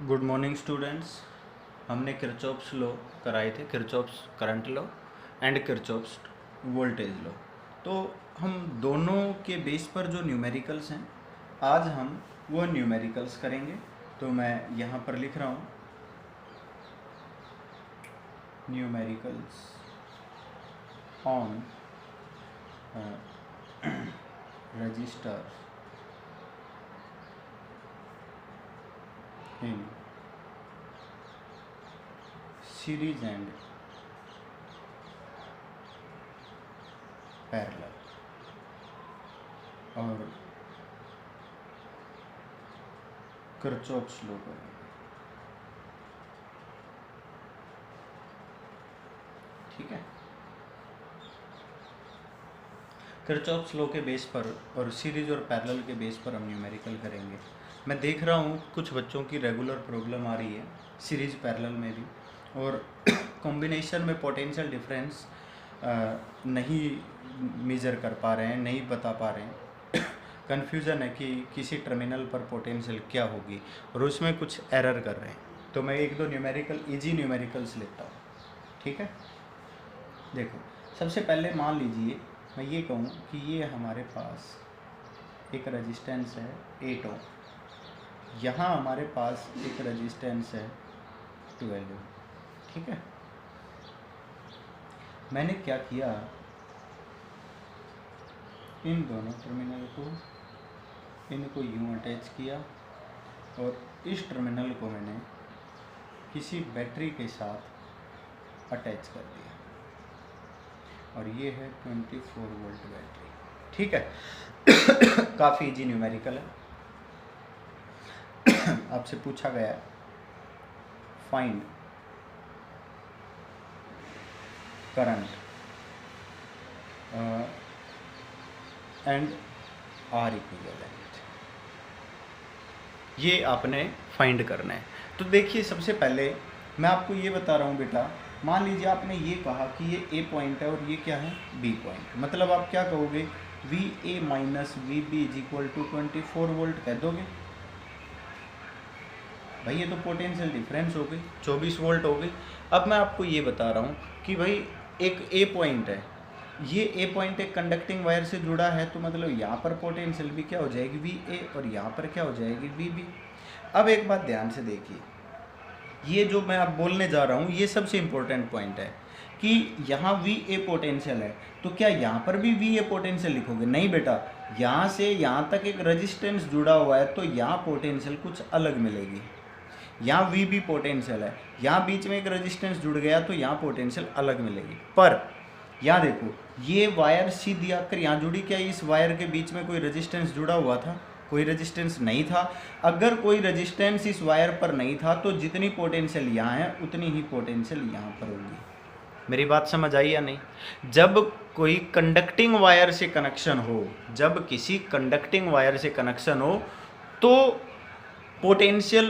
Good morning students. हमने Kirchhoff's law कराए थे, Kirchhoff's current law and Kirchhoff's voltage law. तो हम दोनों के बेस पर जो न्यूमेरिकल्स हैं, आज हम वो न्यूमेरिकल्स करेंगे। तो मैं यहाँ पर लिख रहा हूँ numericals on register in series and parallel और किरचॉफ्स लॉ करेंगे। ठीक है, किरचॉफ्स लॉ के बेस पर और सीरीज और पैरेलल के बेस पर हम न्यूमेरिकल करेंगे। मैं देख रहा हूँ कुछ बच्चों की रेगुलर प्रॉब्लम आ रही है सीरीज पैरेलल में भी, और कॉम्बिनेशन में पोटेंशियल डिफरेंस नहीं मेज़र कर पा रहे हैं, नहीं बता पा रहे हैं। कन्फ्यूज़न है कि किसी टर्मिनल पर पोटेंशियल क्या होगी और उसमें कुछ एरर कर रहे हैं। तो मैं एक दो न्यूमेरिकल इजी न्यूमेरिकल्स लेता हूँ। ठीक है, देखो सबसे पहले मान लीजिए मैं ये कहूँ कि ये हमारे पास एक रेजिस्टेंस है 8 ओम, यहाँ हमारे पास एक रेजिस्टेंस है 12 ओम। ठीक है, मैंने क्या किया, इन दोनों टर्मिनल को इनको यूँ अटैच किया और इस टर्मिनल को मैंने किसी बैटरी के साथ अटैच कर दिया और ये है 24 वोल्ट बैटरी। ठीक है, काफ़ी इजी न्यूमेरिकल है। आपसे पूछा गया है find current and R equivalent, ये आपने फाइंड करना है। तो देखिए सबसे पहले मैं आपको ये बता रहा हूँ बेटा, मान लीजिए आपने ये कहा कि ये ए पॉइंट है और ये क्या है बी पॉइंट, मतलब आप क्या कहोगे V A minus V B is equal to 24 volt कह दोगे। भाई ये तो पोटेंशियल डिफरेंस हो गई, 24 वोल्ट हो गई। अब मैं आपको ये बता रहा हूँ कि भाई एक ए पॉइंट है, ये ए पॉइंट एक कंडक्टिंग वायर से जुड़ा है, तो मतलब यहाँ पर पोटेंशियल भी क्या हो जाएगी वी ए और यहाँ पर क्या हो जाएगी वी बी। अब एक बात ध्यान से देखिए, ये जो मैं अब बोलने जा रहा हूँ ये सबसे इम्पोर्टेंट पॉइंट है कि यहाँ वी ए पोटेंशियल है, तो क्या यहाँ पर भी वी ए पोटेंशियल लिखोगे? नहीं बेटा, यहाँ से यहाँ तक एक रेजिस्टेंस जुड़ा हुआ है तो यहाँ पोटेंशियल कुछ अलग मिलेगी। यहाँ वी बी पोटेंशियल है, यहाँ बीच में एक रेजिस्टेंस जुड़ गया तो यहाँ पोटेंशियल अलग मिलेगी। पर यहाँ देखो, ये वायर सीधी आकर यहाँ जुड़ी, क्या इस वायर के बीच में कोई रेजिस्टेंस जुड़ा हुआ था? कोई रेजिस्टेंस नहीं था। अगर कोई रेजिस्टेंस इस वायर पर नहीं था तो जितनी पोटेंशियल यहाँ है उतनी ही पोटेंशियल यहाँ पर होगी। मेरी बात समझ आई या नहीं? जब कोई कंडक्टिंग वायर से कनेक्शन हो, जब किसी कंडक्टिंग वायर से कनेक्शन हो तो पोटेंशियल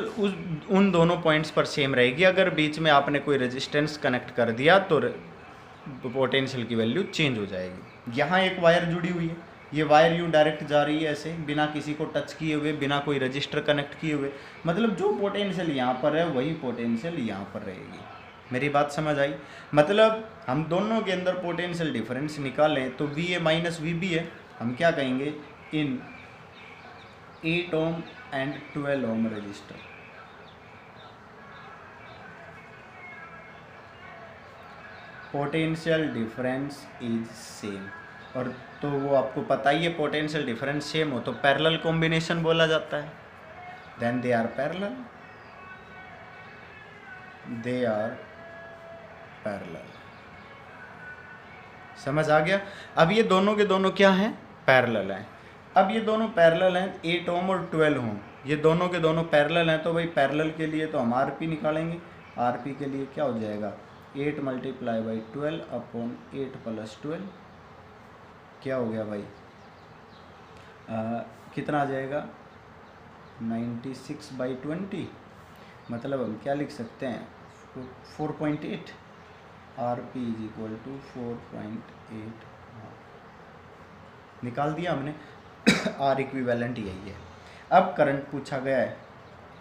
उन दोनों पॉइंट्स पर सेम रहेगी। अगर बीच में आपने कोई रेजिस्टेंस कनेक्ट कर दिया तो पोटेंशियल की वैल्यू चेंज हो जाएगी। यहाँ एक वायर जुड़ी हुई है, ये वायर यूँ डायरेक्ट जा रही है ऐसे, बिना किसी को टच किए हुए, बिना कोई रजिस्टर कनेक्ट किए हुए, मतलब जो पोटेंशियल यहाँ पर है वही पोटेंशियल यहाँ पर रहेगी। मेरी बात समझ आई? मतलब हम दोनों के अंदर पोटेंशियल डिफरेंस निकालें तो V A minus V B है, हम क्या कहेंगे इन 8 ohm and 12 ohm resistor. Potential difference is same, और तो वो आपको पता ही है पोटेंशियल डिफरेंस सेम हो तो पैरेलल कॉम्बिनेशन बोला जाता है। Then they are parallel, they are parallel. समझ आ गया? अब ये दोनों के दोनों क्या हैं? पैरेलल हैं। अब ये दोनों पैरेलल हैं, 8 ओम और 12 ओम, ये दोनों के दोनों पैरेलल हैं। तो भाई पैरेलल के लिए तो हम आरपी निकालेंगे, आरपी के लिए क्या हो जाएगा 8 मल्टीप्लाई बाई 12 अपॉन 8 प्लस 12, क्या हो गया भाई कितना आ जाएगा 96 बाई 20, मतलब हम क्या लिख सकते हैं 4.8, R P is equal to 4.8 निकाल दिया हमने। आर इक्विवेलेंट यही है। अब करंट पूछा गया है,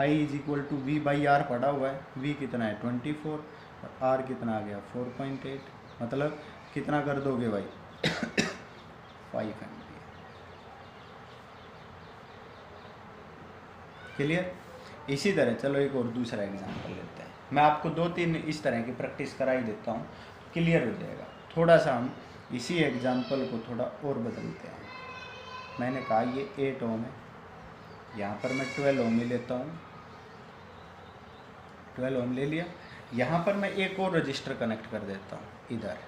I is equal to V by R पड़ा हुआ है, वी कितना है 24 और आर कितना आ गया 4.8, मतलब कितना कर दोगे भाई 5 एम्पियर। क्लियर। इसी तरह चलो एक और दूसरा एग्जांपल लेते हैं, मैं आपको 2-3 इस तरह की प्रैक्टिस करा ही देता हूँ, क्लियर हो जाएगा। थोड़ा सा हम इसी एग्जांपल को थोड़ा और बदलते हैं। मैंने कहा ये 8 ओम है, यहाँ पर मैं 12 ओम ही लेता हूँ, 12 ओम ले लिया। यहाँ पर मैं एक और रजिस्टर कनेक्ट कर देता हूँ इधर।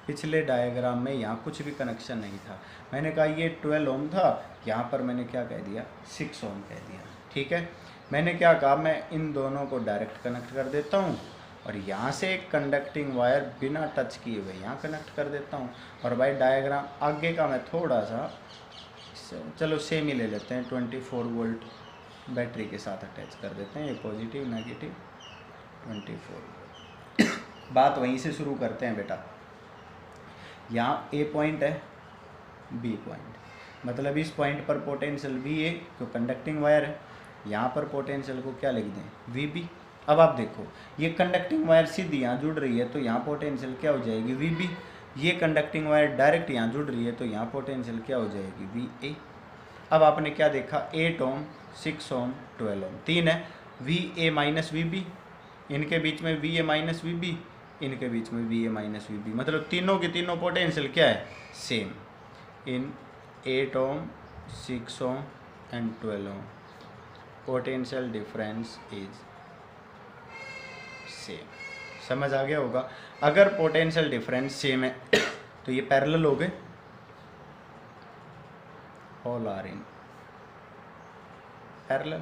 पिछले डायग्राम में यहाँ कुछ भी कनेक्शन नहीं था, मैंने कहा ये 12 ओम था, यहाँ पर मैंने क्या कह दिया 6 ओम कह दिया। ठीक है, मैंने क्या कहा, मैं इन दोनों को डायरेक्ट कनेक्ट कर देता हूँ और यहाँ से एक कंडक्टिंग वायर बिना टच किए हुए यहाँ कनेक्ट कर देता हूँ। और भाई डायग्राम आगे का मैं थोड़ा सा चलो सेम ही ले लेते हैं, 24 वोल्ट बैटरी के साथ अटैच कर देते हैं, ये पॉजिटिव नेगेटिव 24 वोल्ट। बात वहीं से शुरू करते हैं बेटा। यहाँ ए पॉइंट है, बी पॉइंट, मतलब इस पॉइंट पर पोटेंशियल वी ए जो कंडक्टिंग वायर है, यहाँ पर पोटेंशियल को क्या लिख दें वी बी। अब आप देखो ये कंडक्टिंग वायर सीधी यहाँ जुड़ रही है तो यहाँ पोटेंशियल क्या हो जाएगी वी बी। ये कंडक्टिंग वायर डायरेक्ट यहाँ जुड़ रही है तो यहाँ पोटेंशियल क्या हो जाएगी वी ए। अब आपने क्या देखा 8 ओम 6 ओम 12 ओम 3 है, V A minus V B, इनके बीच में V A minus V B, इनके बीच में V A minus V B, मतलब तीनों की तीनों पोटेंशियल क्या है सेम। इन 8 ohm 6 ohm and 12 ohm potential difference is same. समझ आ गया होगा। अगर पोटेंशियल डिफरेंस सेम है तो ये पैरेलल हो गए, all are in parallel.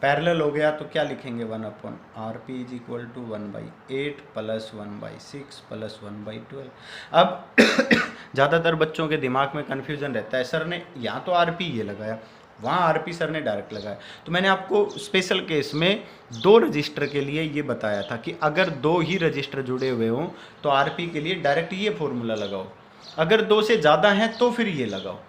Parallel हो गया तो क्या लिखेंगे 1/RP is equal to 1/8 plus 1/6 plus 1/12। अब ज़्यादातर बच्चों के दिमाग में कन्फ्यूजन रहता है, सर ने यहाँ तो RP ये लगाया, वहाँ RP सर ने डायरेक्ट लगाया। तो मैंने आपको स्पेशल केस में 2 रजिस्टर के लिए ये बताया था कि अगर 2 ही रजिस्टर जुड़े हुए हों तो RP के लिए डायरेक्ट ये फॉर्मूला लगाओ, अगर 2 से ज़्यादा हैं तो फिर ये लगाओ।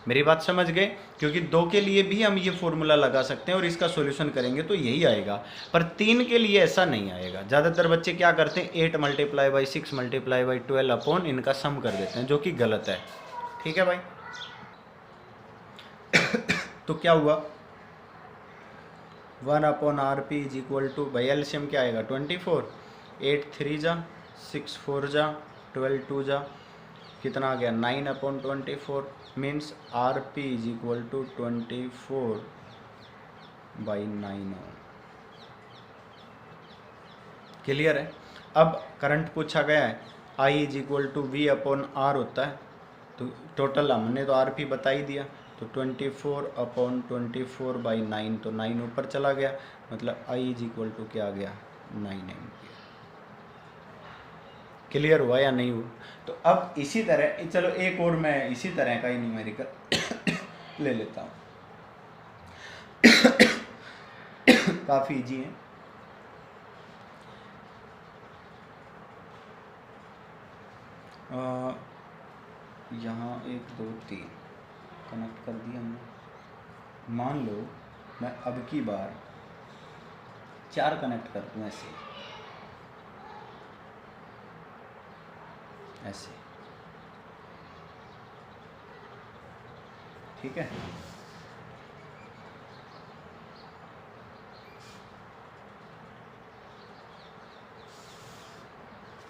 मेरी बात समझ गए, क्योंकि 2 के लिए भी हम ये फॉर्मूला लगा सकते हैं और इसका सॉल्यूशन करेंगे तो यही आएगा, पर 3 के लिए ऐसा नहीं आएगा। ज़्यादातर बच्चे क्या करते हैं 8 × 6 × 12 अपॉन इनका सम कर देते हैं, जो कि गलत है। ठीक है भाई। तो क्या हुआ 1/RP इज इक्वल टू, भाई एलसीएम क्या आएगा 24, 8 3 जा 6 4 जा 12 2 जा, कितना आ गया 9/24, means RP is equal to 24/9 ohm. Clear है। अब करंट पूछा गया है, I is equal to V/R होता है, तो टोटल हमने तो RP बता ही दिया, तो 24/24/9, तो 9 ऊपर चला गया, मतलब I इज इक्वल टू क्या आ गया 9 एम्पियर। क्लियर हुआ या नहीं हुआ। तो अब इसी तरह चलो एक और मैं इसी तरह का ही न्यूमेरिकल ले लेता हूँ, काफ़ी इजी है। यहाँ 1 2 3 कनेक्ट कर दिया हमने। मान लो मैं अब की बार 4 कनेक्ट कर दूँ ऐसे ऐसे, ठीक है।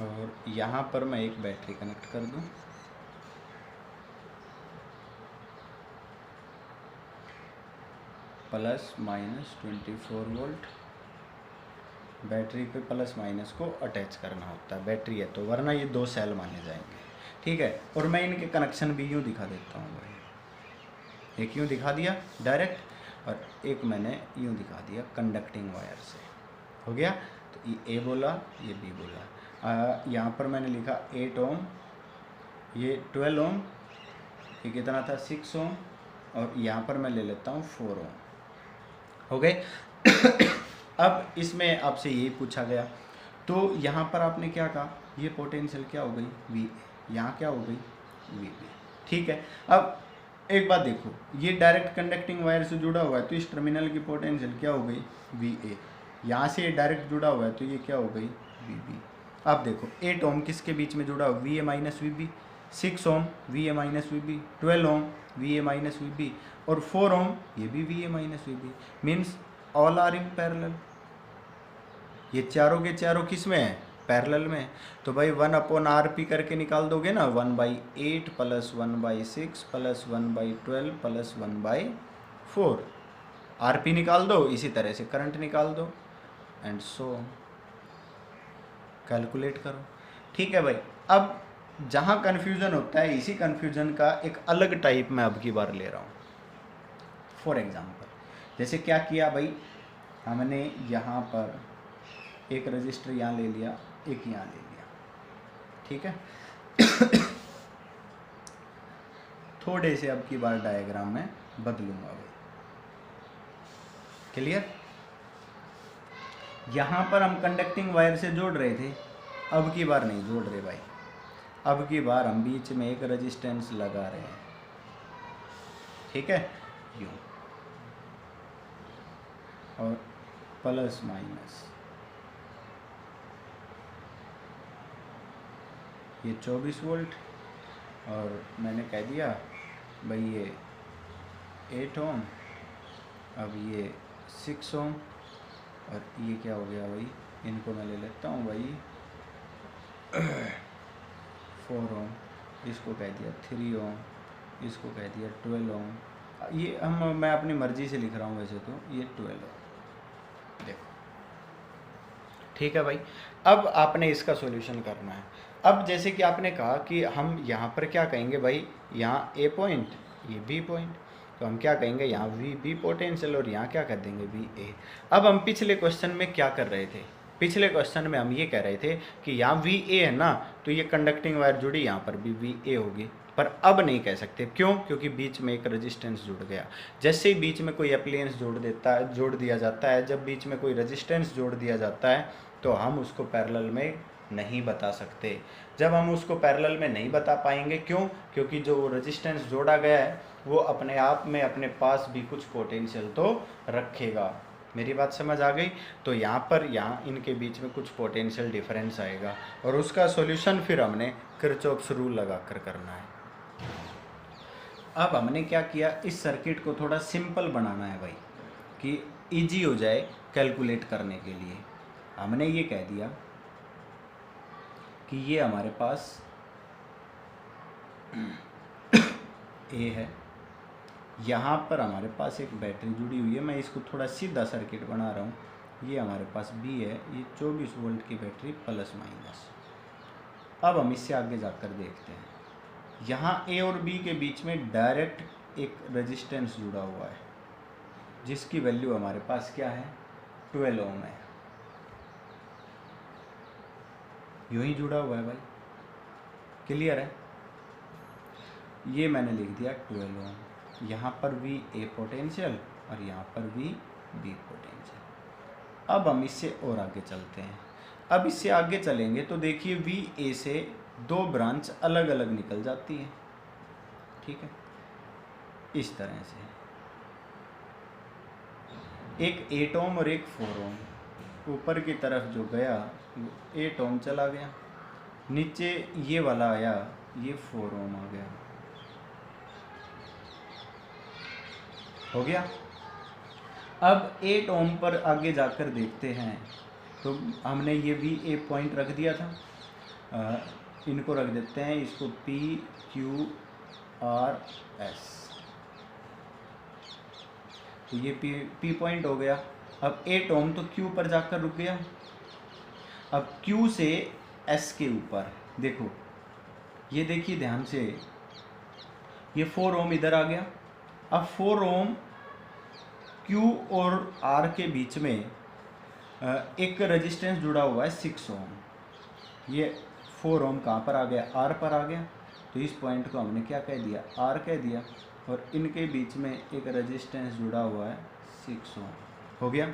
और यहाँ पर मैं एक बैटरी कनेक्ट कर दूँ, ±24 वोल्ट। बैटरी पे प्लस माइनस को अटैच करना होता है, बैटरी है तो, वरना ये 2 सेल माने जाएंगे। ठीक है, और मैं इनके कनेक्शन भी यूँ दिखा देता हूँ भाई, एक यूँ दिखा दिया डायरेक्ट और एक मैंने यूँ दिखा दिया कंडक्टिंग वायर से। हो गया, तो ये A बोला ये B बोला। यहाँ पर मैंने लिखा 8 ओम, ये 12 ओम, ये कितना था 6 ओम, और यहाँ पर मैं ले लेता हूँ 4 ओम। हो गए। अब इसमें आपसे यही पूछा गया, तो यहाँ पर आपने क्या कहा, ये पोटेंशियल क्या हो गई V, यहाँ क्या हो गई V। ठीक है, अब एक बात देखो, ये डायरेक्ट कंडक्टिंग वायर से जुड़ा हुआ है तो इस टर्मिनल की पोटेंशियल क्या हो गई, वी ए। यहाँ से ये डायरेक्ट जुड़ा हुआ है तो ये क्या हो गई, वी बी। अब देखो 8 ओम किसके बीच में जुड़ा हुआ, V A minus V B. 6 ohm V A minus V B. 12 ohm V A minus V B. और 4 ओम ये भी V A minus V B. Means all are in parallel. ये चारों के चारों किस में है, पैरेलल में। तो भाई 1/RP करके निकाल दोगे ना, 1/8 प्लस 1/6 प्लस 1/12 प्लस 1/4। RP निकाल दो, इसी तरह से करंट निकाल दो, एंड सो कैलकुलेट करो। ठीक है भाई। अब जहाँ कन्फ्यूज़न होता है, इसी कन्फ्यूज़न का एक अलग टाइप मैं अब की बार ले रहा हूँ। फॉर एग्जाम्पल, जैसे क्या किया भाई, हमने यहाँ पर एक रजिस्टर यहाँ ले लिया, एक यहाँ ले लिया, ठीक है। थोड़े से अब की बार डायग्राम में बदलूंगा भाई, क्लियर। यहाँ पर हम कंडक्टिंग वायर से जोड़ रहे थे, अब की बार नहीं जोड़ रहे भाई। अब की बार हम बीच में एक रेजिस्टेंस लगा रहे हैं, ठीक है, यूँ, और प्लस माइनस ये 24 वोल्ट, और मैंने कह दिया भाई ये 8 ओम, अब ये 6 ओम, और ये क्या हो गया भाई, इनको मैं ले लेता हूँ भाई 4 ओम, इसको कह दिया 3 ओम, इसको कह दिया 12 ओम। ये मैं अपनी मर्ज़ी से लिख रहा हूँ वैसे तो, ये 12 ओम, देखो, ठीक है भाई। अब आपने इसका सॉल्यूशन करना है। अब जैसे कि आपने कहा कि हम यहाँ पर क्या कहेंगे भाई, यहाँ ए पॉइंट, ये बी पॉइंट, तो हम क्या कहेंगे, यहाँ वी बी पोटेंशियल, और यहाँ क्या कर देंगे, वी ए। अब हम पिछले क्वेश्चन में क्या कर रहे थे, पिछले क्वेश्चन में हम ये कह रहे थे कि यहाँ वी ए है ना, तो ये कंडक्टिंग वायर जुड़ी, यहाँ पर भी वी ए होगी। पर अब नहीं कह सकते, क्यों, क्योंकि बीच में एक रेजिस्टेंस जुड़ गया। जैसे ही बीच में कोई अप्लायंस जोड़ दिया जाता है, जब बीच में कोई रेजिस्टेंस जोड़ दिया जाता है, तो हम उसको पैरेलल में नहीं बता सकते। जब हम उसको पैरेलल में नहीं बता पाएंगे, क्यों, क्योंकि जो रेजिस्टेंस जोड़ा गया है वो अपने आप में अपने पास भी कुछ पोटेंशियल तो रखेगा। मेरी बात समझ आ गई। तो यहाँ इनके बीच में कुछ पोटेंशियल डिफरेंस आएगा, और उसका सॉल्यूशन फिर हमने किरचॉफ्स रूल लगा कर करना है। अब हमने क्या किया, इस सर्किट को थोड़ा सिंपल बनाना है भाई, कि इजी हो जाए कैलकुलेट करने के लिए। हमने ये कह दिया कि ये हमारे पास ए है, यहाँ पर हमारे पास एक बैटरी जुड़ी हुई है, मैं इसको थोड़ा सीधा सर्किट बना रहा हूँ। ये हमारे पास बी है, ये 24 वोल्ट की बैटरी प्लस माइनस। अब हम इससे आगे जाकर देखते हैं, यहाँ ए और बी के बीच में डायरेक्ट एक रेजिस्टेंस जुड़ा हुआ है, जिसकी वैल्यू हमारे पास क्या है, 12 ओम है। यूँ ही जुड़ा हुआ है भाई, क्लियर है। ये मैंने लिख दिया 12 ओम, यहाँ पर वी ए पोटेंशियल और यहाँ पर वी बी पोटेंशियल। अब हम इससे और आगे चलते हैं। अब इससे आगे चलेंगे तो देखिए वी ए से 2 ब्रांच अलग अलग निकल जाती है, ठीक है, इस तरह से, एक 8 ओम और एक 4 ओम। ऊपर की तरफ जो गया वो 8 ओम चला गया, नीचे ये वाला आया, ये 4 ओम आ गया, हो गया। अब 8 ओम पर आगे जाकर देखते हैं, तो हमने ये भी ए पॉइंट रख दिया था, इनको रख देते हैं, इसको पी क्यू आर एस, तो ये पी पॉइंट हो गया। अब 8 ओम तो क्यू पर जाकर रुक गया, अब क्यू से एस के ऊपर देखो, ये देखिए ध्यान से, ये 4 ओम इधर आ गया। अब 4 ओम क्यू और आर के बीच में एक रेजिस्टेंस जुड़ा हुआ है 6 ओम। ये 4 ओम कहाँ पर आ गया, आर पर आ गया, तो इस पॉइंट को हमने क्या कह दिया, आर कह दिया, और इनके बीच में एक रेजिस्टेंस जुड़ा हुआ है 6 ओम, हो गया।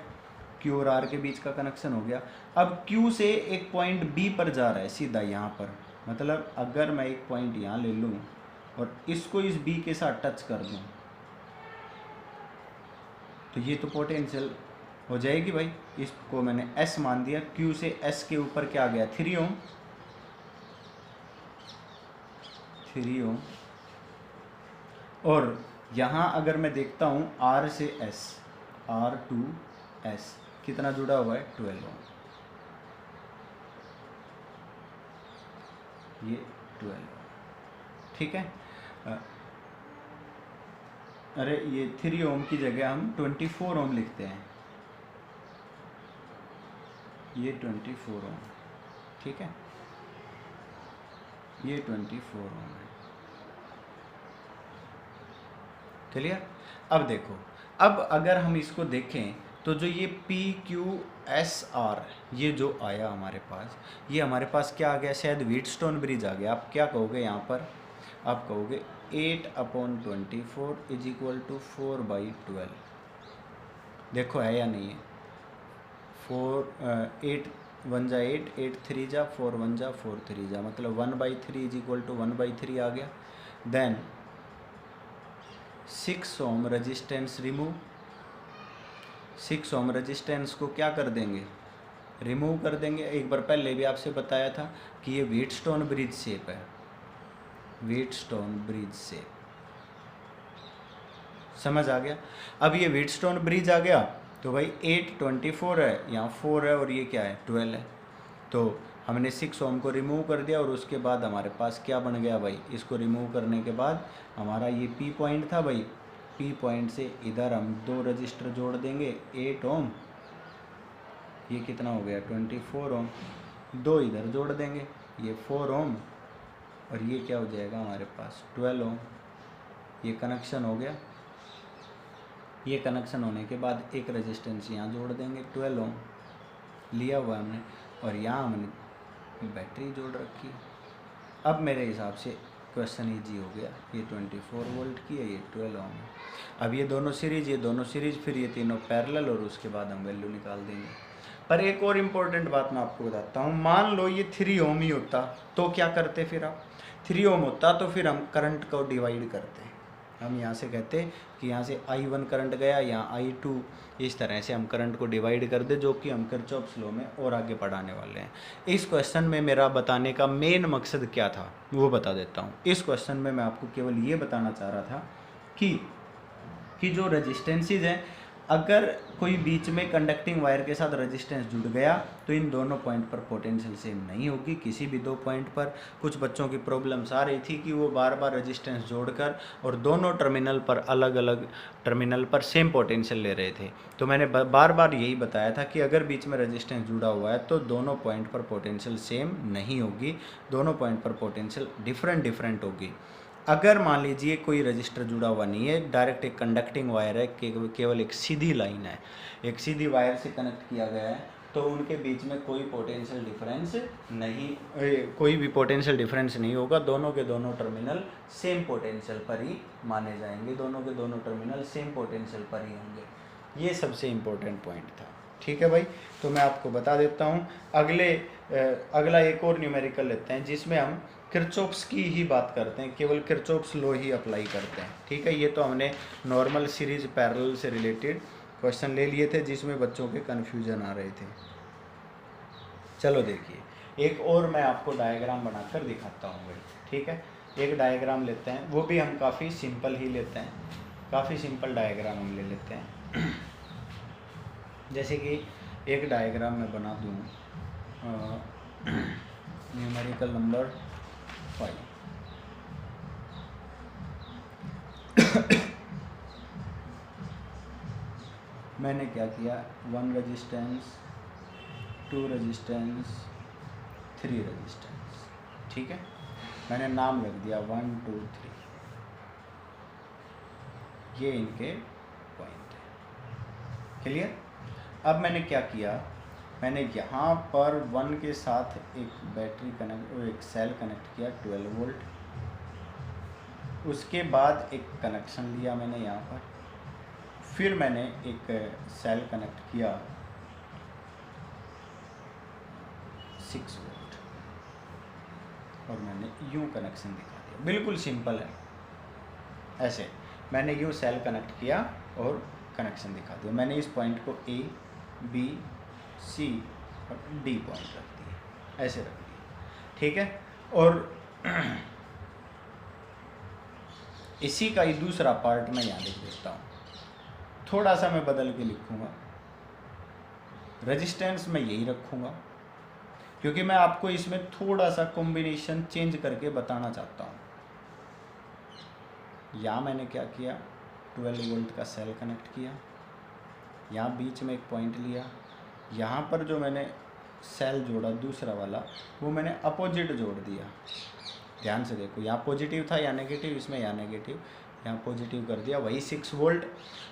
क्यू और आर के बीच का कनेक्शन हो गया। अब क्यू से एक पॉइंट बी पर जा रहा है सीधा यहाँ पर, मतलब अगर मैं एक पॉइंट यहाँ ले लूँ और इसको इस बी के साथ टच कर दूँ तो ये तो पोटेंशियल हो जाएगी भाई। इसको मैंने S मान दिया, Q से S के ऊपर क्या आ गया 3 ओम, 3 ओम। और यहाँ अगर मैं देखता हूँ R से S, R to S कितना जुड़ा हुआ है 12 ओम, ये 12 ओम, ठीक है। अरे ये 3 ओम की जगह हम 24 ओम लिखते हैं, ये 24 ओम, ठीक है, ये 24 ओम है। क्लियर। अब देखो, अब अगर हम इसको देखें तो जो ये PQSR ये जो आया हमारे पास, ये हमारे पास क्या आ गया, शायद व्हीटस्टोन ब्रिज आ गया। आप क्या कहोगे यहाँ पर, आप कहोगे 8/24 इज इक्वल टू 4/12। देखो है या नहीं है, 8 1 जा 8, 8 3 जा 4, 1 जा 4 3 जा, मतलब 1/3 इज इक्वल टू 1/3 आ गया। Then 6 ohm resistance remove, 6 ohm resistance को क्या कर देंगे, रिमूव कर देंगे। एक बार पहले भी आपसे बताया था कि ये व्हीटस्टोन ब्रिज शेप है, व्हीटस्टोन ब्रिज शेप, समझ आ गया। अब ये व्हीटस्टोन ब्रिज आ गया तो भाई 8 24 है, यहाँ 4 है और ये क्या है 12 है, तो हमने 6 ओम को रिमूव कर दिया और उसके बाद हमारे पास क्या बन गया भाई, इसको रिमूव करने के बाद हमारा ये P पॉइंट था भाई, P पॉइंट से इधर हम 2 रजिस्टर जोड़ देंगे 8 ओम, ये कितना हो गया 24 ओम, 2 इधर जोड़ देंगे ये 4 ओम और ये क्या हो जाएगा हमारे पास 12 ओम। ये कनेक्शन हो गया। ये कनेक्शन होने के बाद एक रेजिस्टेंस यहाँ जोड़ देंगे 12 ओम लिया हुआ हमने, और यहाँ हमने बैटरी जोड़ रखी। अब मेरे हिसाब से क्वेश्चन इजी हो गया। ये 24 वोल्ट की है, ये 12 ओम है। अब ये दोनों सीरीज, ये दोनों सीरीज, फिर ये तीनों पैरेलल, और उसके बाद हम वैल्यू निकाल देंगे। पर एक और इम्पोर्टेंट बात मैं आपको बताता हूँ, मान लो ये 3 ओम ही होता तो क्या करते, फिर आप 3 ओम होता तो फिर हम करंट को डिवाइड करते। हम यहाँ से कहते कि यहाँ से I1 करंट गया, यहाँ I2, इस तरह से हम करंट को डिवाइड कर दे, जो कि हम किरचॉफ्स लॉ में और आगे पढ़ाने वाले हैं। इस क्वेश्चन में मेरा बताने का मेन मकसद क्या था वो बता देता हूँ। इस क्वेश्चन में मैं आपको केवल ये बताना चाह रहा था कि जो रेजिस्टेंसेज हैं, अगर कोई बीच में कंडक्टिंग वायर के साथ रेजिस्टेंस जुड़ गया तो इन दोनों पॉइंट पर पोटेंशियल सेम नहीं होगी। किसी भी 2 पॉइंट पर कुछ बच्चों की प्रॉब्लम्स आ रही थी कि वो बार बार रेजिस्टेंस जोड़कर और दोनों टर्मिनल पर अलग अलग टर्मिनल पर सेम पोटेंशियल ले रहे थे। तो मैंने बार बार यही बताया था कि अगर बीच में रेजिस्टेंस जुड़ा हुआ है तो दोनों पॉइंट पर पोटेंशियल सेम नहीं होगी, दोनों पॉइंट पर पोटेंशियल डिफरेंट होगी। अगर मान लीजिए कोई रजिस्टर जुड़ा हुआ नहीं है, डायरेक्ट एक कंडक्टिंग वायर है, केवल एक सीधी लाइन है, एक सीधी वायर से कनेक्ट किया गया है, तो उनके बीच में कोई पोटेंशियल डिफरेंस नहीं, कोई भी पोटेंशियल डिफरेंस नहीं होगा। दोनों के दोनों टर्मिनल सेम पोटेंशियल पर ही माने जाएंगे, दोनों के दोनों टर्मिनल सेम पोटेंशियल पर ही होंगे। ये सबसे इम्पोर्टेंट पॉइंट था। ठीक है भाई, तो मैं आपको बता देता हूँ। अगला एक और न्यूमेरिकल लेते हैं जिसमें हम किरचॉफ्स की ही बात करते हैं, केवल किरचॉफ्स लॉ ही अप्लाई करते हैं। ठीक है, ये तो हमने नॉर्मल सीरीज पैरेलल से रिलेटेड क्वेश्चन ले लिए थे जिसमें बच्चों के कन्फ्यूजन आ रहे थे। चलो देखिए, एक और मैं आपको डायग्राम बनाकर दिखाता हूँ भाई। ठीक है, एक डायग्राम लेते हैं, वो भी हम काफ़ी सिंपल ही लेते हैं, काफ़ी सिंपल डायग्राम हम ले लेते हैं। जैसे कि एक डायग्राम मैं बना दूँ, न्यूमेरिकल नंबर 5। मैंने क्या किया, 1 रेजिस्टेंस, 2 रेजिस्टेंस, 3 रेजिस्टेंस। ठीक है, मैंने नाम रख दिया 1 2 3, ये इनके पॉइंट है। क्लियर। अब मैंने क्या किया, मैंने यहाँ पर 1 के साथ एक बैटरी कनेक्ट, एक सेल कनेक्ट किया 12 वोल्ट। उसके बाद एक कनेक्शन लिया मैंने यहाँ पर, फिर मैंने एक सेल कनेक्ट किया 6 वोल्ट और मैंने यूँ कनेक्शन दिखा दिया। बिल्कुल सिंपल है, ऐसे मैंने यूँ सेल कनेक्ट किया और कनेक्शन दिखा दिया। मैंने इस पॉइंट को ए बी सी और डी पॉइंट रख दिया, ऐसे रख दिया, ठीक है। और इसी का ही दूसरा पार्ट मैं यहाँ लिख देता हूँ, थोड़ा सा मैं बदल के लिखूँगा, रेजिस्टेंस मैं यही रखूँगा क्योंकि मैं आपको इसमें थोड़ा सा कॉम्बिनेशन चेंज करके बताना चाहता हूँ। यहाँ मैंने क्या किया, 12 वोल्ट का सेल कनेक्ट किया, यहाँ बीच में एक पॉइंट लिया, यहाँ पर जो मैंने सेल जोड़ा दूसरा वाला वो मैंने अपोजिट जोड़ दिया। ध्यान से देखो, यहाँ पॉजिटिव था या नेगेटिव, इसमें यहाँ नेगेटिव, यहाँ पॉजिटिव कर दिया, वही 6 वोल्ट।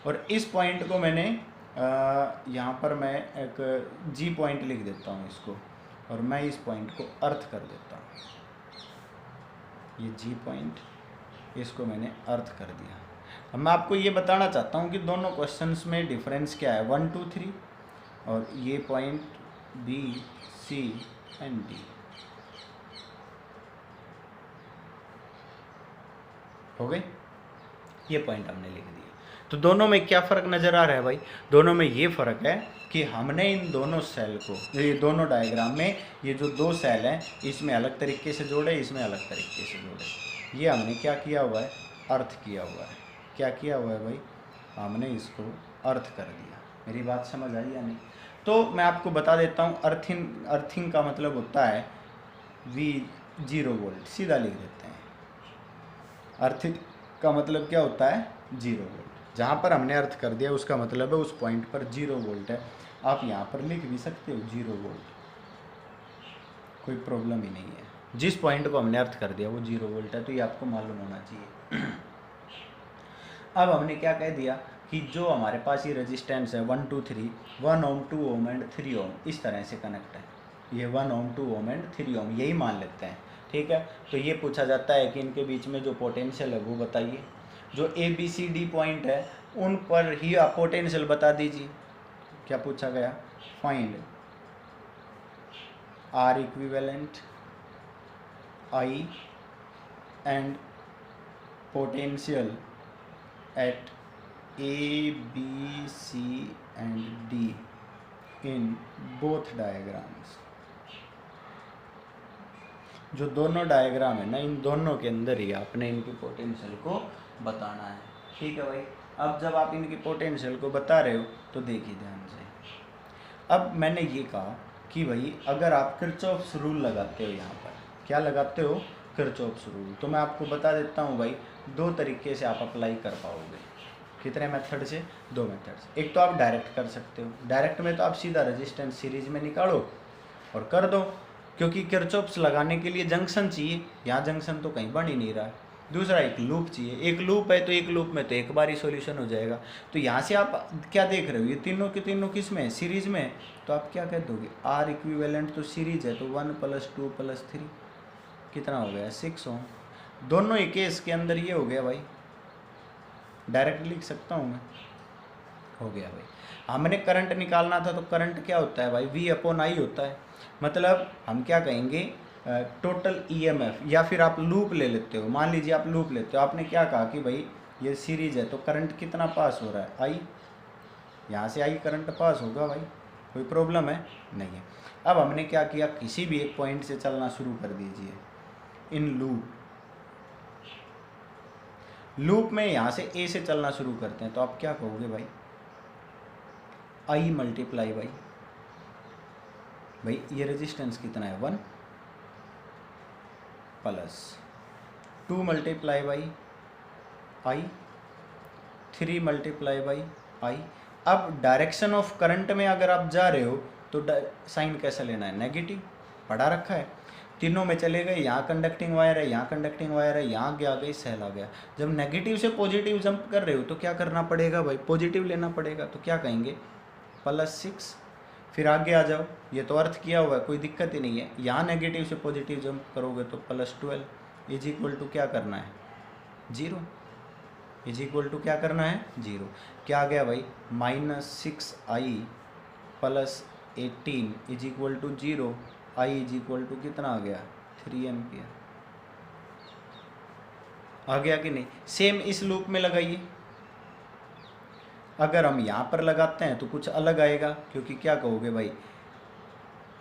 और इस पॉइंट को मैंने यहाँ पर मैं एक जी पॉइंट लिख देता हूँ इसको, और मैं इस पॉइंट को अर्थ कर देता हूँ, ये जी पॉइंट, इसको मैंने अर्थ कर दिया। अब मैं आपको ये बताना चाहता हूँ कि दोनों क्वेश्चंस में डिफरेंस क्या है, 1 2 3, और ये point B C and D हो गए, ये पॉइंट हमने लिख दिए। तो दोनों में क्या फ़र्क नज़र आ रहा है भाई, दोनों में ये फ़र्क है कि हमने इन दोनों सेल को, ये दोनों डायग्राम में ये जो 2 सेल हैं इसमें अलग तरीके से जोड़े, इसमें अलग तरीके से जोड़े। ये हमने क्या किया हुआ है, अर्थ किया हुआ है। क्या किया हुआ है भाई, हमने इसको अर्थ कर दिया। मेरी बात समझ आई या नहीं? तो मैं आपको बता देता हूँ, अर्थिंग का मतलब होता है V0 वोल्ट, सीधा लिख देते हैं। अर्थिंग का मतलब क्या होता है, 0 वोल्ट। जहाँ पर हमने अर्थ कर दिया उसका मतलब है उस पॉइंट पर 0 वोल्ट है। आप यहाँ पर लिख भी सकते हो 0 वोल्ट, कोई प्रॉब्लम ही नहीं है। जिस पॉइंट को हमने अर्थ कर दिया वो 0 वोल्ट है, तो ये आपको मालूम होना चाहिए। अब हमने क्या कह दिया कि जो हमारे पास ये रेजिस्टेंस है 1 2 3, 1 ओम 2 ओम एंड 3 ओम, इस तरह से कनेक्ट है। ये 1 ओम 2 ओम एंड 3 ओम यही मान लेते हैं, ठीक है। तो ये पूछा जाता है कि इनके बीच में जो पोटेंशियल है वो बताइए। जो A B C D point है उन पर ही आप पोटेंशियल बता दीजिए। क्या पूछा गया, find R equivalent I and potential at A B C and D in both diagrams. जो दोनों डायग्राम है ना, इन दोनों के अंदर ही आपने इनकी पोटेंशियल को बताना है, ठीक है भाई। अब जब आप इनकी पोटेंशियल को बता रहे हो तो देखिए ध्यान से। अब मैंने ये कहा कि भाई अगर आप किरचॉफ्स रूल लगाते हो, यहाँ पर क्या लगाते हो, किरचॉफ्स रूल, तो मैं आपको बता देता हूँ भाई 2 तरीके से आप अप्लाई कर पाओगे। कितने मेथड से, 2 मेथड से। एक तो आप डायरेक्ट कर सकते हो, डायरेक्ट में तो आप सीधा रेजिस्टेंस सीरीज में निकालो और कर दो, क्योंकि किरचॉफ्स लगाने के लिए जंक्शन चाहिए, यहाँ जंक्शन तो कहीं बन ही नहीं रहा है। दूसरा एक लूप चाहिए, एक लूप है तो एक लूप में तो एक बार ही सॉल्यूशन हो जाएगा। तो यहाँ से आप क्या देख रहे हो, ये तीनों के तीनों किस में है, सीरीज में। तो आप क्या कह दोगे, आर इक्विवेलेंट तो सीरीज है, तो 1 + 2 + 3 कितना हो गया, 6 ओम। दोनों ही केस के अंदर ये हो गया भाई, डायरेक्ट लिख सकता हूँ मैं, हो गया भाई। हमने करंट निकालना था, तो करंट क्या होता है भाई, V/I होता है। मतलब हम क्या कहेंगे, टोटल EMF, या फिर आप लूप ले लेते हो। मान लीजिए आप लूप लेते हो, आपने क्या कहा कि भाई ये सीरीज है तो करंट कितना पास हो रहा है, I, यहाँ से I करंट पास होगा भाई, कोई प्रॉब्लम है नहीं है। अब हमने क्या किया, किसी भी एक पॉइंट से चलना शुरू कर दीजिए इन लूप में। यहाँ से A से चलना शुरू करते हैं, तो आप क्या कहोगे भाई, I × भाई ये रेजिस्टेंस कितना है, 1 + 2 × I, 3 × I। अब डायरेक्शन ऑफ करंट में अगर आप जा रहे हो तो साइन कैसे लेना है, नेगेटिव, पढ़ा रखा है। तीनों में चले गए, यहाँ कंडक्टिंग वायर है, यहाँ कंडक्टिंग वायर है, यहाँ आ गई, सेल आ गया। जब नेगेटिव से पॉजिटिव जंप कर रहे हो तो क्या करना पड़ेगा भाई, पॉजिटिव लेना पड़ेगा। तो क्या कहेंगे, +6, फिर आगे आ जाओ, ये तो अर्थ किया हुआ है, कोई दिक्कत ही नहीं है। यहाँ नेगेटिव से पॉजिटिव जंप करोगे तो +12 = क्या करना है, 0, = क्या करना है, 0। क्या आ गया भाई, -6I + 18 = 0, I = कितना आ गया, 3 एम्पियर। आ गया कि नहीं। सेम इस लूप में लगाइए, अगर हम यहाँ पर लगाते हैं तो कुछ अलग आएगा, क्योंकि क्या कहोगे भाई,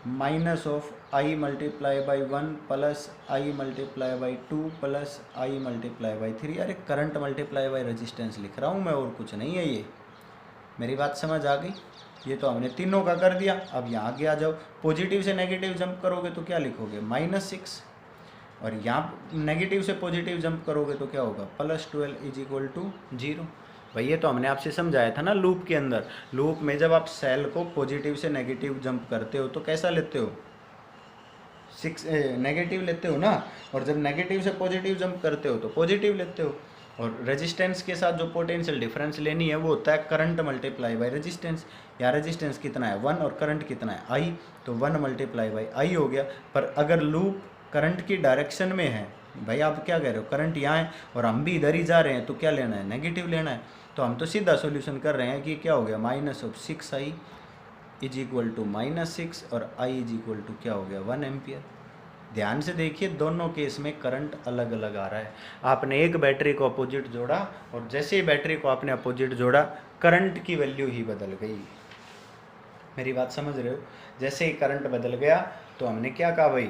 minus of I multiply by 1 plus I multiply by 2 plus I multiply by 3। अरे करंट मल्टीप्लाई बाई रेजिस्टेंस लिख रहा हूँ मैं, और कुछ नहीं है ये। मेरी बात समझ आ गई। ये तो हमने तीनों का कर दिया। अब यहाँ आगे आ जाओ, पॉजिटिव से नेगेटिव जंप करोगे तो क्या लिखोगे, -6, और यहाँ नेगेटिव से पॉजिटिव जंप करोगे तो क्या होगा, +12 इज इक्वल टू 0। भाई ये तो हमने आपसे समझाया था ना लूप के अंदर। लूप में जब आप सेल को पॉजिटिव से नेगेटिव जंप करते हो तो कैसा लेते हो, 6 नेगेटिव लेते हो ना, और जब नेगेटिव से पॉजिटिव जंप करते हो तो पॉजिटिव लेते हो। और रेजिस्टेंस के साथ जो पोटेंशियल डिफरेंस लेनी है वो होता है करंट मल्टीप्लाई बाई रेजिस्टेंस। या रेजिस्टेंस कितना है 1 और करंट कितना है I, तो 1 मल्टीप्लाई बाई I हो गया। पर अगर लूप करंट की डायरेक्शन में है, भाई आप क्या कह रहे हो, करंट यहाँ है और हम भी इधर ही जा रहे हैं, तो क्या लेना है, नेगेटिव लेना है। तो हम तो सीधा सॉल्यूशन कर रहे हैं कि क्या हो गया, -6I इज इक्वल टू -6 और I इज इक्वल टू क्या हो गया, 1 एम्पियर। ध्यान से देखिए, दोनों केस में करंट अलग अलग आ रहा है। आपने एक बैटरी को अपोजिट जोड़ा और जैसे ही बैटरी को आपने अपोजिट जोड़ा, करंट की वैल्यू ही बदल गई। मेरी बात समझ रहे हो। जैसे ही करंट बदल गया तो हमने क्या कहा भाई,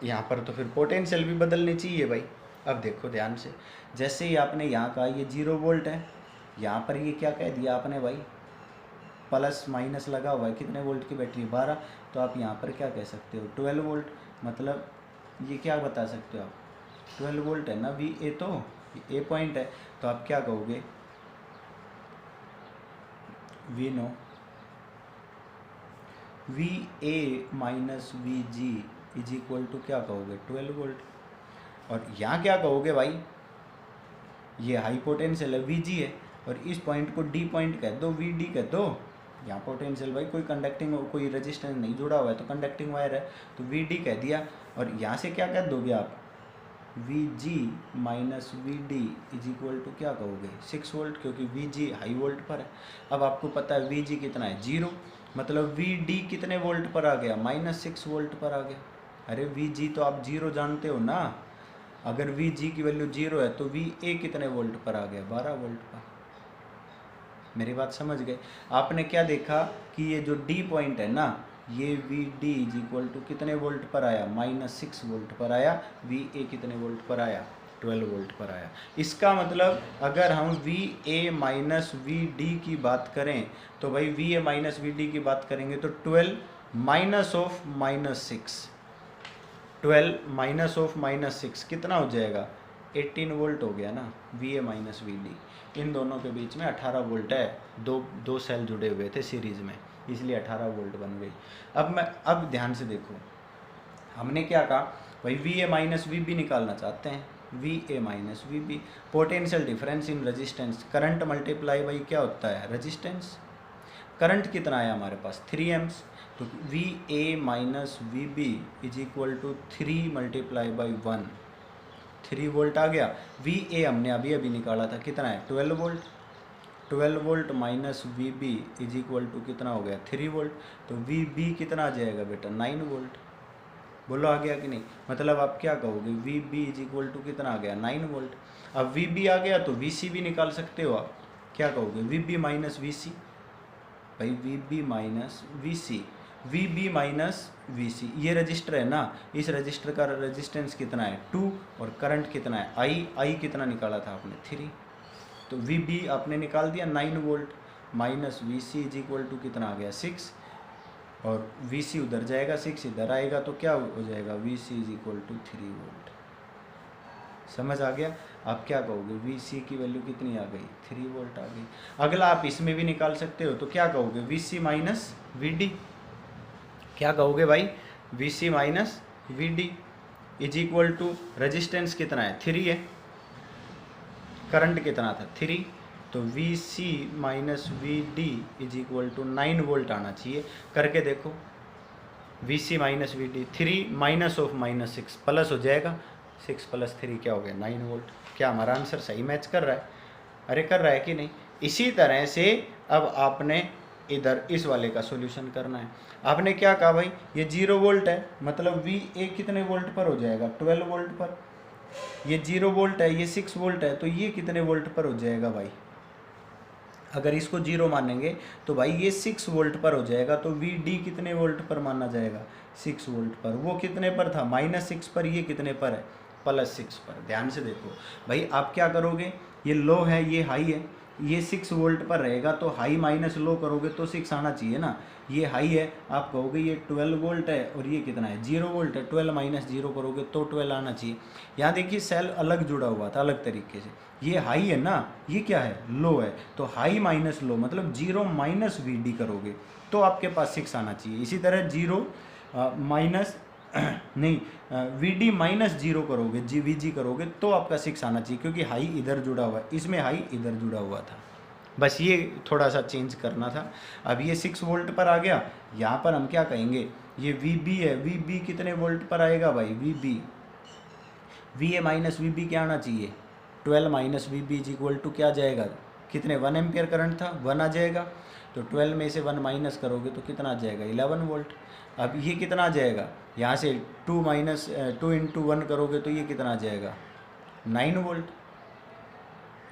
यहाँ पर तो फिर पोटेंशियल भी बदलनी चाहिए भाई। अब देखो ध्यान से, जैसे ही आपने यहाँ कहा ये 0 वोल्ट है, यहाँ पर ये क्या कह दिया आपने भाई, प्लस माइनस लगा हुआ है, कितने वोल्ट की बैटरी, 12। तो आप यहाँ पर क्या कह सकते हो, 12 वोल्ट। मतलब ये क्या बता सकते हो आप, 12 वोल्ट है ना वी ए, तो ए पॉइंट है, तो आप क्या कहोगे, we know V A minus V G is equal to क्या कहोगे, 12 वोल्ट। और यहाँ क्या कहोगे भाई, ये हाई पोटेंशियल है वी जी है, और इस पॉइंट को डी पॉइंट कह दो, वी डी कह दो। यहाँ पोटेंशियल भाई कोई कंडक्टिंग, कोई रेजिस्टेंस नहीं जुड़ा हुआ है, तो कंडक्टिंग वायर है, तो वी डी कह दिया। और यहाँ से क्या कह दोगे आप, V G minus V D is equal to क्या कहोगे, 6 वोल्ट, क्योंकि वी जी हाई वोल्ट पर है। अब आपको पता है वी जी कितना है, 0, मतलब वी डी कितने वोल्ट पर आ गया, -6 वोल्ट पर आ गया। अरे वी जी तो आप 0 जानते हो ना, अगर वी जी की वैल्यू 0 है तो वी ए कितने वोल्ट पर आ गया, 12 वोल्ट पर। मेरी बात समझ गए। आपने क्या देखा कि ये जो डी पॉइंट है ना, ये V D is equal to कितने वोल्ट पर आया, -6 वोल्ट पर आया। वी ए कितने वोल्ट पर आया, 12 वोल्ट पर आया। इसका मतलब अगर हम V A minus V D की बात करें तो भाई V A minus V D की बात करेंगे तो 12 माइनस ऑफ -6, 12 माइनस ऑफ -6 कितना हो जाएगा, 18 वोल्ट हो गया ना। V A minus V D, इन दोनों के बीच में 18 वोल्ट है, दो सेल जुड़े हुए थे सीरीज़ में, इसलिए 18 वोल्ट बन गई। अब ध्यान से देखो, हमने क्या कहा भाई, V A minus V B निकालना चाहते हैं, V A minus V B, potential difference in resistance, current multiply by क्या होता है, रेजिस्टेंस। करंट कितना आया हमारे पास, 3 एम्स, तो V A minus V B is equal to 3 multiply by 1, 3 volt आ गया। वी ए हमने अभी अभी निकाला था, कितना है, 12 volt, 12 volt minus V B is equal to कितना हो गया, 3 वोल्ट, तो वी बी कितना आ जाएगा बेटा, 9 वोल्ट। बोलो आ गया कि नहीं। मतलब आप क्या कहोगे, V B is equal to कितना आ गया, 9 वोल्ट। अब वी बी आ गया तो वी सी भी निकाल सकते हो आप, क्या कहोगे, V B minus V C, भाई V B minus V C, V B minus V C, ये रजिस्टर है ना, इस रजिस्टर का रेजिस्टेंस कितना है, 2, और करंट कितना है, आई कितना निकाला था आपने, 3, तो वी बी आपने निकाल दिया 9 volt, minus V C is equal to कितना आ गया, 6, और वी सी उधर जाएगा, 6 इधर आएगा, तो क्या हो जाएगा, V C is equal to 3 volt. समझ आ गया। आप क्या कहोगे, वी सी की वैल्यू कितनी आ गई, 3 वोल्ट आ गई। अगला आप इसमें भी निकाल सकते हो, तो क्या कहोगे, V C minus V D, क्या कहोगे भाई, V C minus V D is equal to resistance कितना है, 3 है, करंट कितना था, 3, तो V C minus V D is equal to 9 volt आना चाहिए। करके देखो, V C minus V D, 3 minus of -6 plus हो जाएगा, 6 + 3 क्या हो गया, 9 वोल्ट। क्या हमारा आंसर सही मैच कर रहा है, अरे कर रहा है कि नहीं। इसी तरह से अब आपने इधर इस वाले का सॉल्यूशन करना है। आपने क्या कहा भाई, ये 0 वोल्ट है, मतलब वी ए कितने वोल्ट पर हो जाएगा, 12 वोल्ट पर, ये 0 वोल्ट है, ये 6 वोल्ट है, तो ये कितने वोल्ट पर हो जाएगा भाई? अगर इसको 0 मानेंगे तो भाई ये 6 वोल्ट पर हो जाएगा, तो वी डी कितने वोल्ट पर माना जाएगा? 6 वोल्ट पर। वो कितने पर था? -6 पर। ये कितने पर है? +6 पर। ध्यान से देखो भाई, आप क्या करोगे, ये लो है, ये हाई है, ये 6 वोल्ट पर रहेगा, तो हाई माइनस लो करोगे तो 6 आना चाहिए ना। ये हाई है, आप कहोगे ये 12 वोल्ट है, और ये कितना है? 0 वोल्ट है, 12 माइनस 0 करोगे तो 12 आना चाहिए। यहाँ देखिए सेल अलग जुड़ा हुआ था, अलग तरीके से। ये हाई है ना, ये क्या है? लो है, तो हाई माइनस लो मतलब 0 माइनस वी डी करोगे तो आपके पास 6 आना चाहिए। इसी तरह 0 माइनस नहीं, वी डी माइनस 0 करोगे, जी वी जी करोगे तो आपका 6 आना चाहिए, क्योंकि हाई इधर जुड़ा हुआ है, इसमें हाई इधर जुड़ा हुआ था। बस ये थोड़ा सा चेंज करना था। अब ये 6 वोल्ट पर आ गया, यहाँ पर हम क्या कहेंगे, ये वी बी है, वी बी कितने वोल्ट पर आएगा भाई? V B, V A minus V B क्या आना चाहिए? 12 minus V B is equal to क्या जाएगा? कितने? 1 एम्पियर करंट था, 1 आ जाएगा, तो 12 में से 1 माइनस करोगे तो कितना आ जाएगा? 11 वोल्ट। अब ये कितना आ जाएगा? यहाँ से 2 इंटू 1 करोगे तो ये कितना आ जाएगा? 9 वोल्ट।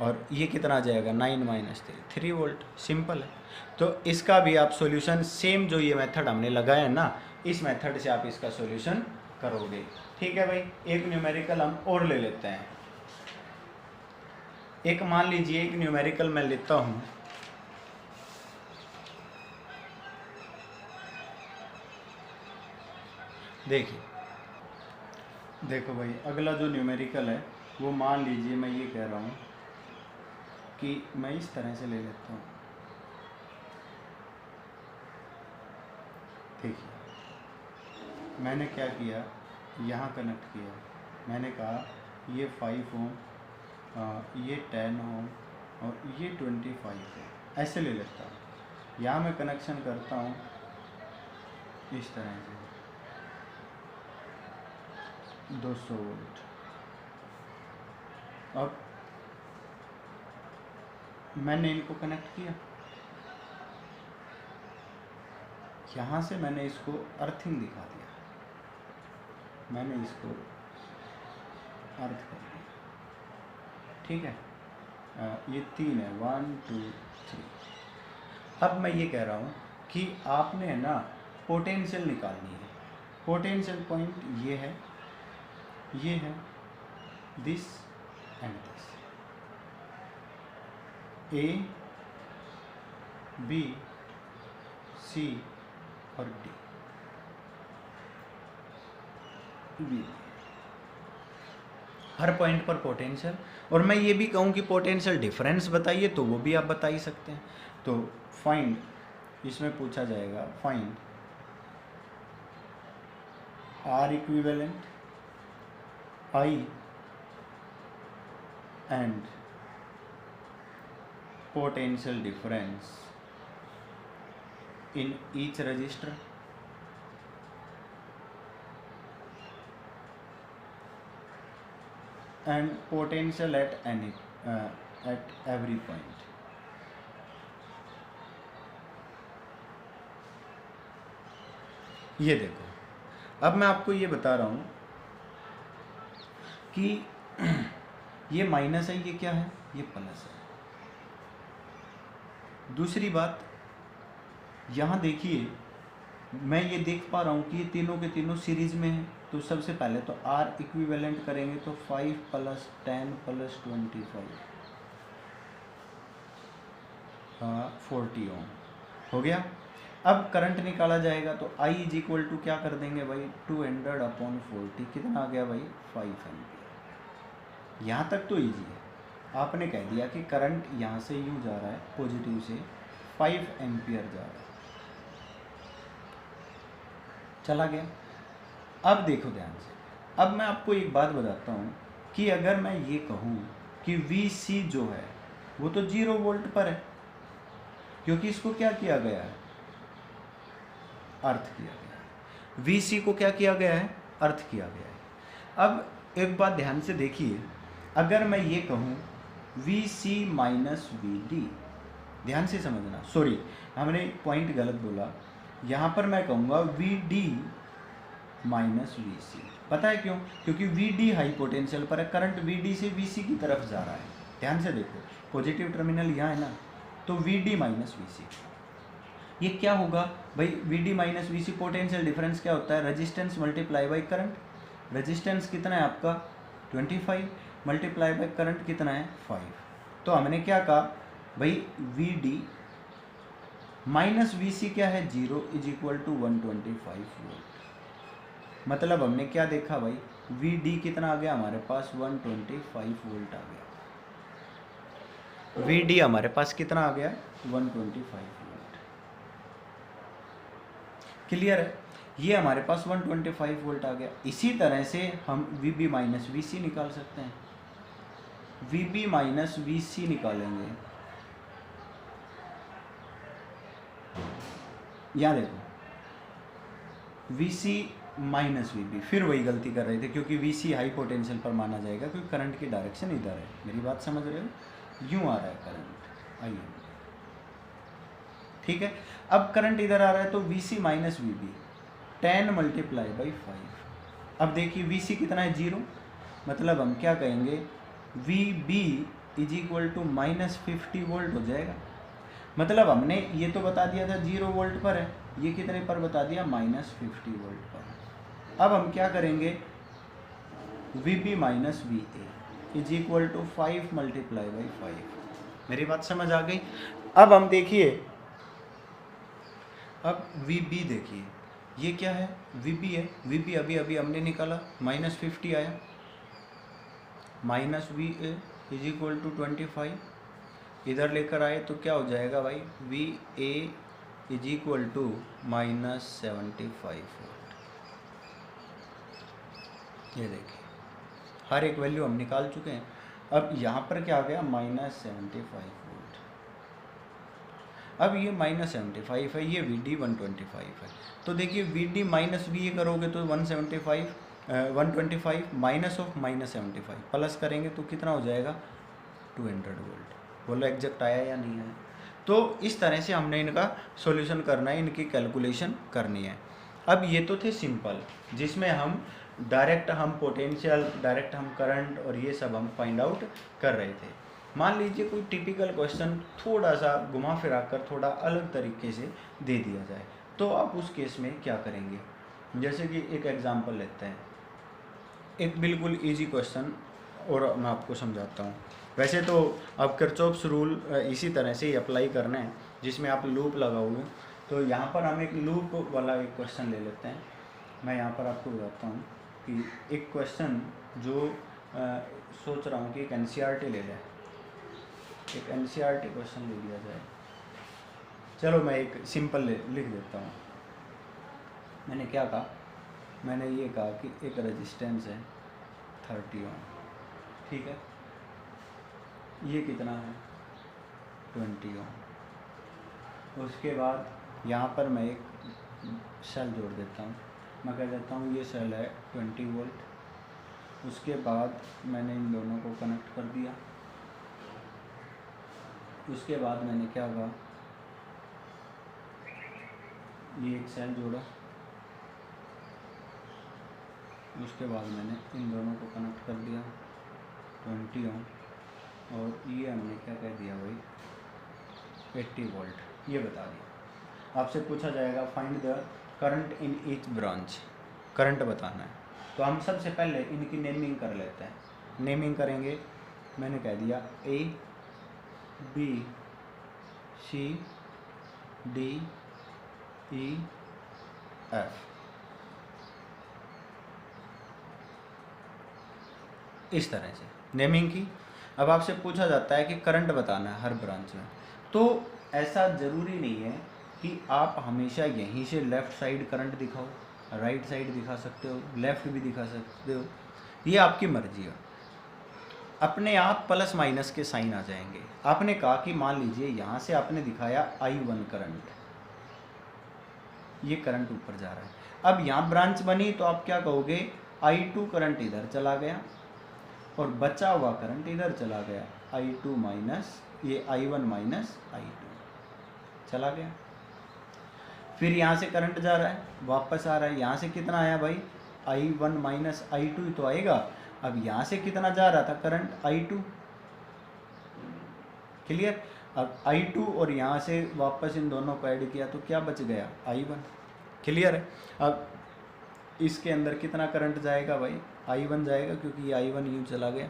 और ये कितना आ जाएगा? 9 माइनस 3 वोल्ट। सिंपल है। तो इसका भी आप सॉल्यूशन सेम जो ये मेथड हमने लगाया है ना, इस मेथड से आप इसका सॉल्यूशन करोगे। ठीक है भाई, एक न्यूमेरिकल हम और ले लेते हैं। एक मान लीजिए, एक न्यूमेरिकल मैं लेता हूँ, देखिए, देखो भाई, अगला जो न्यूमेरिकल है वो मान लीजिए, मैं ये कह रहा हूँ कि मैं इस तरह से ले लेता हूँ। देखिए, मैंने क्या किया, यहाँ कनेक्ट किया, मैंने कहा ये 5 ओम, ये 10 ओम और ये 25 है, ऐसे ले लेता हूँ। यहाँ मैं कनेक्शन करता हूँ इस तरह से, 200 वोल्ट। अब मैंने इनको कनेक्ट किया, यहाँ से मैंने इसको अर्थिंग दिखा दिया, मैंने इसको अर्थ कर दिया। ठीक है, ये 3 है, 1 2 3। अब मैं ये कह रहा हूँ कि आपने ना पोटेंशियल निकालनी है। पोटेंशियल पॉइंट ये है this and this, A B C और डी, बी हर पॉइंट पर पोटेंशियल। और मैं ये भी कहूँ कि पोटेंशियल डिफरेंस बताइए तो वो भी आप बता ही सकते हैं। तो फाइंड, इसमें पूछा जाएगा find R equivalent I and potential difference in each register and potential at any at every point. ये देखो, अब मैं आपको ये बता रहा हूँ कि ये माइनस है, ये क्या है? ये प्लस है। दूसरी बात, यहाँ देखिए, मैं ये देख पा रहा हूँ कि ये तीनों के तीनों सीरीज में हैं। तो सबसे पहले तो आर इक्विवेलेंट करेंगे तो 5 + 10 + 25, 40 ओम हो गया। अब करंट निकाला जाएगा तो I = क्या कर देंगे भाई? 200/40, कितना आ गया भाई? 5 एम्पियर। यहाँ तक तो ईजी है, आपने कह दिया कि करंट यहाँ से यूँ जा रहा है, पॉजिटिव से 5 एम्पियर जा रहा है, चला गया। अब देखो ध्यान से, अब मैं आपको एक बात बताता हूँ कि अगर मैं ये कहूँ कि VC जो है वो तो 0 वोल्ट पर है, क्योंकि इसको क्या किया गया है? अर्थ किया गया है। VC को क्या किया गया है? अर्थ किया गया है। अब एक बात ध्यान से देखिए, अगर मैं ये कहूँ VC - VD, ध्यान से समझना, सॉरी हमने पॉइंट गलत बोला, यहाँ पर मैं कहूँगा VD माइनस वी सी। पता है क्यों? क्योंकि वी डी हाई पोटेंशियल पर है, करंट वी डी से वी सी की तरफ जा रहा है। ध्यान से देखो, पॉजिटिव टर्मिनल यहाँ है ना, तो V D minus V C. ये क्या होगा भाई? V D minus V C potential difference क्या होता है? Resistance multiply by current. Resistance कितना है आपका 25 मल्टीप्लाई बाई करंट कितना है 5। तो हमने क्या कहा भाई? वी डी माइनस वी सी क्या है 0 इज इक्वल टू 125 वोल्ट। मतलब हमने क्या देखा भाई? वी डी कितना आ गया हमारे पास 125 वोल्ट आ गया। वी डी हमारे पास कितना आ गया 125 वोल्ट। क्लियर है? ये हमारे पास 125 वोल्ट आ गया। इसी तरह से हम V B minus V C निकाल सकते हैं। V B minus V C निकालेंगे, यहाँ देखो V C minus V B, फिर वही गलती कर रहे थे क्योंकि वी सी हाई पोटेंशियल पर माना जाएगा क्योंकि करंट की डायरेक्शन इधर है। मेरी बात समझ रहे हो? यूँ आ रहा है करंट, आइए ठीक है। अब करंट इधर आ रहा है तो V C minus V B 10 multiply by 5। अब देखिए वी सी कितना है 0, मतलब हम क्या कहेंगे V B is equal to minus 50 volt हो जाएगा। मतलब हमने ये तो बता दिया था 0 वोल्ट पर है, ये कितने पर बता दिया माइनस 50 वोल्ट पर। अब हम क्या करेंगे V B minus V A is equal to 5 multiply by 5। मेरी बात समझ आ गई? अब हम देखिए, अब वी बी देखिए, ये क्या है वी बी है। वी बी अभी अभी हमने निकाला माइनस 50 आया, minus V A is equal to 25 इधर लेकर आए तो क्या हो जाएगा भाई? V A is equal to minus 75 volt. ये देखिए हर एक वैल्यू हम निकाल चुके हैं। अब यहाँ पर क्या आ गया माइनस 75 वोल्ट। अब ये माइनस 75 है, ये वी डी 125 है। तो देखिए V D minus V A करोगे तो 125 माइनस ऑफ माइनस 75 प्लस करेंगे तो कितना हो जाएगा 200 वोल्ट। बोलो एग्जैक्ट आया या नहीं आया? तो इस तरह से हमने इनका सॉल्यूशन करना है, इनकी कैलकुलेशन करनी है। अब ये तो थे सिंपल, जिसमें हम डायरेक्ट हम पोटेंशियल, डायरेक्ट हम करंट और ये सब हम फाइंड आउट कर रहे थे। मान लीजिए कोई टिपिकल क्वेश्चन थोड़ा सा घुमा फिरा कर थोड़ा अलग तरीके से दे दिया जाए, तो आप उस केस में क्या करेंगे? जैसे कि एक एग्जांपल लेते हैं, एक बिल्कुल इजी क्वेश्चन और मैं आपको समझाता हूँ। वैसे तो अब किरचॉफ्स रूल इसी तरह से ही अप्लाई करना है जिसमें आप लूप लगाओगे। तो यहाँ पर हम एक लूप वाला एक क्वेश्चन ले लेते हैं। मैं यहाँ पर आपको बताता हूँ कि एक क्वेश्चन जो सोच रहा हूँ कि एक एनसीईआरटी ले लें, एक एनसीईआरटी क्वेश्चन ले लिया जाए। चलो मैं एक सिंपल लिख देता हूँ। मैंने क्या कहा? मैंने ये कहा कि एक रेजिस्टेंस है 30 ओम, ठीक है। ये कितना है 20 ओम। उसके बाद यहाँ पर मैं एक सेल जोड़ देता हूँ। मैं कह देता हूँ ये सेल है 20 वोल्ट। उसके बाद मैंने इन दोनों को कनेक्ट कर दिया। उसके बाद मैंने क्या कहा, ये एक सेल जोड़ा। उसके बाद मैंने इन दोनों को कनेक्ट कर दिया 20 ओम, और ये हमने क्या कह दिया भाई 80 वोल्ट। ये बता दिया। आपसे पूछा जाएगा find the current in each branch, current बताना है। तो हम सबसे पहले इनकी नेमिंग कर लेते हैं। नेमिंग करेंगे, मैंने कह दिया A B C D E F, इस तरह से नेमिंग की। अब आपसे पूछा जाता है कि करंट बताना है हर ब्रांच में, तो ऐसा ज़रूरी नहीं है कि आप हमेशा यहीं से लेफ़्ट साइड करंट दिखाओ, राइट साइड दिखा सकते हो, लेफ़्ट भी दिखा सकते हो, ये आपकी मर्जी है। अपने आप प्लस माइनस के साइन आ जाएंगे। आपने कहा कि मान लीजिए यहाँ से आपने दिखाया I1 करंट, ये करंट ऊपर जा रहा है। अब यहाँ ब्रांच बनी तो आप क्या कहोगे I2 करंट इधर चला गया और बचा हुआ करंट इधर चला गया, I2 माइनस ये I1 माइनस I2 चला गया। फिर यहाँ से करंट जा रहा है, वापस आ रहा है, यहाँ से कितना आया भाई I1 माइनस I2 ही तो आएगा। अब यहाँ से कितना जा रहा था करंट I2, क्लियर। अब I2 और यहाँ से वापस इन दोनों को ऐड किया तो क्या बच गया I1, क्लियर है। अब इसके अंदर कितना करंट जाएगा भाई I1 जाएगा, क्योंकि ये I1 यूँ चला गया।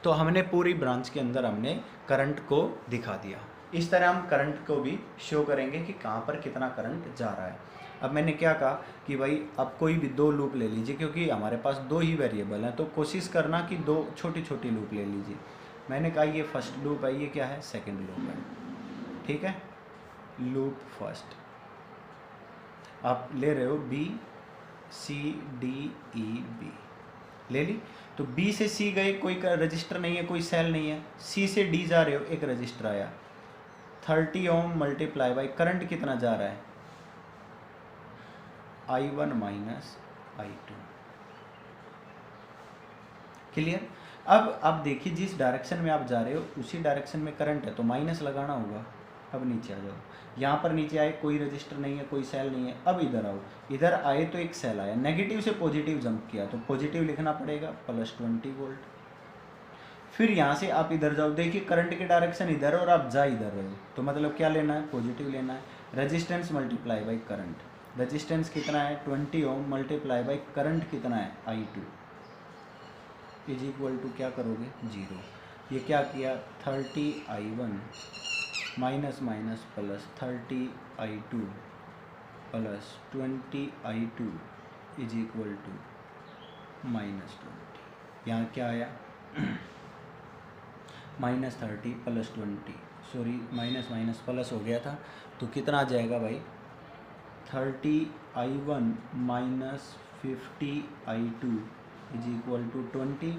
तो हमने पूरी ब्रांच के अंदर हमने करंट को दिखा दिया। इस तरह हम करंट को भी शो करेंगे कि कहाँ पर कितना करंट जा रहा है। अब मैंने क्या कहा कि भाई अब कोई भी दो लूप ले लीजिए, क्योंकि हमारे पास दो ही वेरिएबल हैं, तो कोशिश करना कि दो छोटी छोटी लूप ले लीजिए। मैंने कहा ये फर्स्ट लूप है, ये क्या है सेकंड लूप है, ठीक है। लूप फर्स्ट आप ले रहे हो B C D E B ले ली, तो B से C गए, कोई रजिस्टर नहीं है, कोई सेल नहीं है। C से D जा रहे हो, एक रजिस्टर आया। 30 ओम मल्टीप्लाई बाई करंट कितना जा रहा है I1 माइनस I2, क्लियर। अब आप देखिए जिस डायरेक्शन में आप जा रहे हो उसी डायरेक्शन में करंट है, तो माइनस लगाना होगा। अब नीचे आ जाओ, यहाँ पर नीचे आए, कोई रजिस्टर नहीं है, कोई सेल नहीं है। अब इधर आओ, इधर आए तो एक सेल आया, नेगेटिव से पॉजिटिव जंप किया तो पॉजिटिव लिखना पड़ेगा +20 वोल्ट। फिर यहाँ से आप इधर जाओ, देखिए करंट की डायरेक्शन इधर और आप जा इधर रहे हो, तो मतलब क्या लेना है पॉजिटिव लेना है। Resistance multiply by current, resistance कितना है 20 ओम मल्टीप्लाई बाई करंट कितना है I2 इज इक्वल टू क्या करोगे 0। ये क्या किया 30 I1 minus minus plus 30 I2 plus 20 I2 is equal to -20। यहाँ क्या आया -30 plus 20, sorry minus minus plus हो गया था, तो कितना आ जाएगा भाई 30 I1 minus 50 I2 is equal to 20।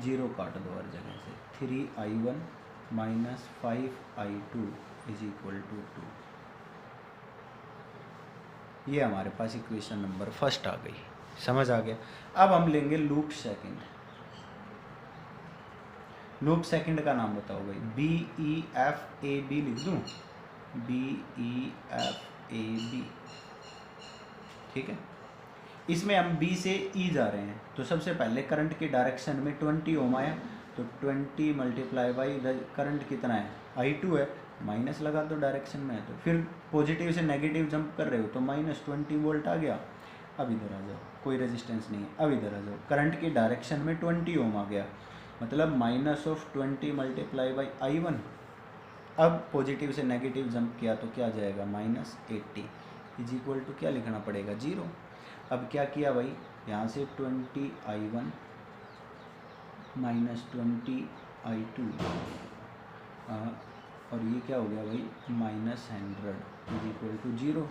0 काट दो हर जगह से, 3 I1 minus 5 I2 is equal to 2। ये हमारे पास इक्वेशन नंबर फर्स्ट आ गई, समझ आ गया। अब हम लेंगे लूप सेकंड। लूप सेकंड का नाम बताओ भाई, BEFAB लिख दूं, BEFAB, ठीक है। इसमें हम B से E जा रहे हैं, तो सबसे पहले करंट की डायरेक्शन में 20 ओम आया, तो 20 मल्टीप्लाई बाई करंट कितना है I2 है, माइनस लगा दो डायरेक्शन में है, तो फिर पॉजिटिव से नेगेटिव जंप कर रहे हो तो -20 वोल्ट आ गया। अब इधर आ जाओ, कोई रेजिस्टेंस नहीं है, अब इधर आ जाओ, करंट की डायरेक्शन में 20 ओम आ गया, मतलब -20 मल्टीप्लाई बाई I1। अब पॉजिटिव से नेगेटिव जंप किया तो क्या जाएगा -80 इज इक्वल टू क्या लिखना पड़ेगा 0। अब क्या किया भाई, यहाँ से 20 I1 माइनस 20 I2 और ये क्या हो गया भाई -100 इज इक्वल टू 0।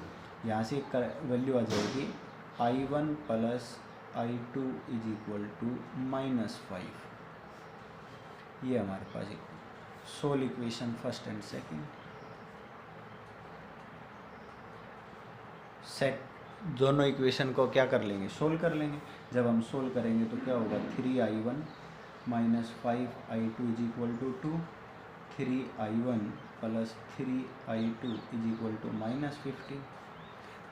यहाँ से वैल्यू आ जाएगी I1 plus I2 is equal to -5। ये हमारे पास एक सोल इक्वेशन फर्स्ट एंड सेकंड। दोनों इक्वेशन को क्या कर लेंगे सोल्व कर लेंगे। जब हम सोल्व करेंगे तो क्या होगा 3I1 minus 5I2 is equal to 2, 3I1 plus 3I2 is equal to -50।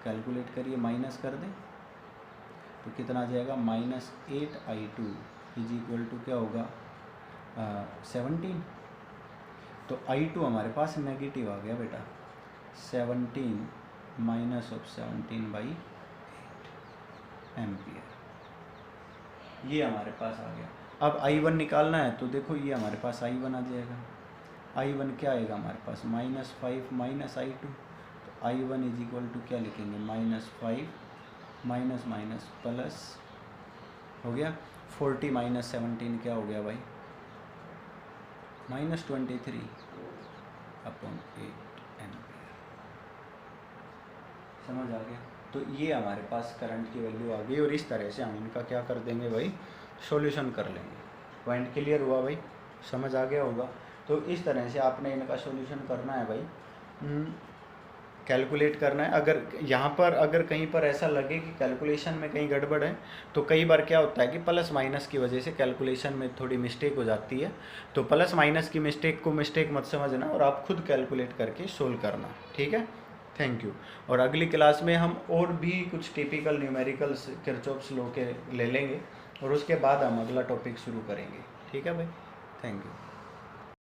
Calculate करिए, माइनस कर दें तो कितना आ जाएगा -8I2 इज इक्वल टू क्या होगा 17। तो I2 हमारे पास नेगेटिव आ गया बेटा, 17 -17/8 एम्पियर, ये हमारे पास आ गया। अब I1 निकालना है तो देखो ये हमारे पास I1 आ जाएगा। I1 क्या आएगा हमारे पास -5 माइनस I2, तो I1 इज इक्वल टू क्या लिखेंगे -5 माइनस माइनस प्लस हो गया 40 माइनस 17 क्या हो गया भाई -23/8 एम्पियर। समझ आ गया। तो ये हमारे पास करंट की वैल्यू आ गई और इस तरह से हम इनका क्या कर देंगे भाई सॉल्यूशन कर लेंगे। पॉइंट क्लियर हुआ भाई, समझ आ गया होगा। तो इस तरह से आपने इनका सॉल्यूशन करना है भाई, कैलकुलेट करना है। अगर यहाँ पर अगर कहीं पर ऐसा लगे कि कैलकुलेशन में कहीं गड़बड़ है तो कई बार क्या होता है कि प्लस माइनस की वजह से कैलकुलेशन में थोड़ी मिस्टेक हो जाती है। तो प्लस माइनस की मिस्टेक को मिस्टेक मत समझना और आप खुद कैलकुलेट करके सोल्व करना, ठीक है। Thank you. और अगली क्लास में हम और भी कुछ टिपिकल न्यूमेरिकल्स किरचॉफ्स लॉ के ले लेंगे और उसके बाद हम अगला टॉपिक शुरू करेंगे। ठीक है भाई, थैंक यू।